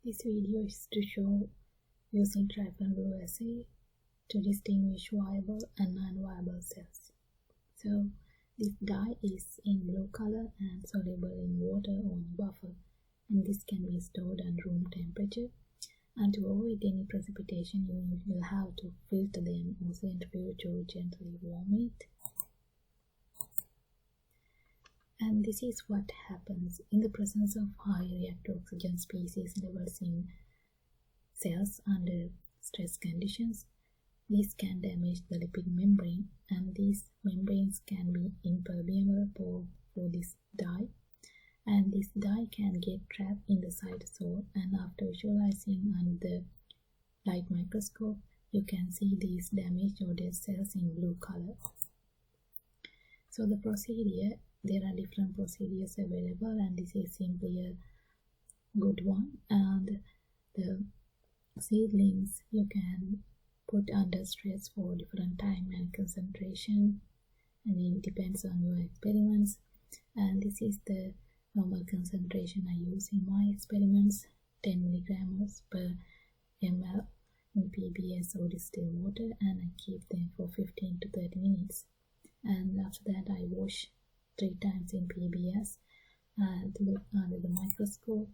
This video is to show using Trypan assay to distinguish viable and non-viable cells. So this dye is in blue color and soluble in water or in buffer, and this can be stored at room temperature. And to avoid any precipitation, you will have to filter them or centrifuge or gently warm it. And this is what happens in the presence of high reactor oxygen species levels in cells under stress conditions. This can damage the lipid membrane, and these membranes can be impermeable for this dye. And this dye can get trapped in the cytosol, and after visualizing under the light microscope, you can see these damaged or dead cells in blue color. So the procedure, there are different procedures available, and this is simply a good one. And the seedlings you can put under stress for different time and concentration, and it depends on your experiments. And this is the normal concentration I use in my experiments, 10 milligrams per ml in PBS or distilled water, and I keep them for 15 to 30 minutes. And after that I wash 3 times in PBS and look under the microscope,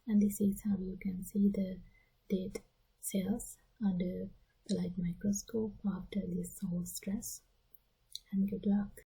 and this is how you can see the dead cells under the light microscope after this whole stress. And good luck.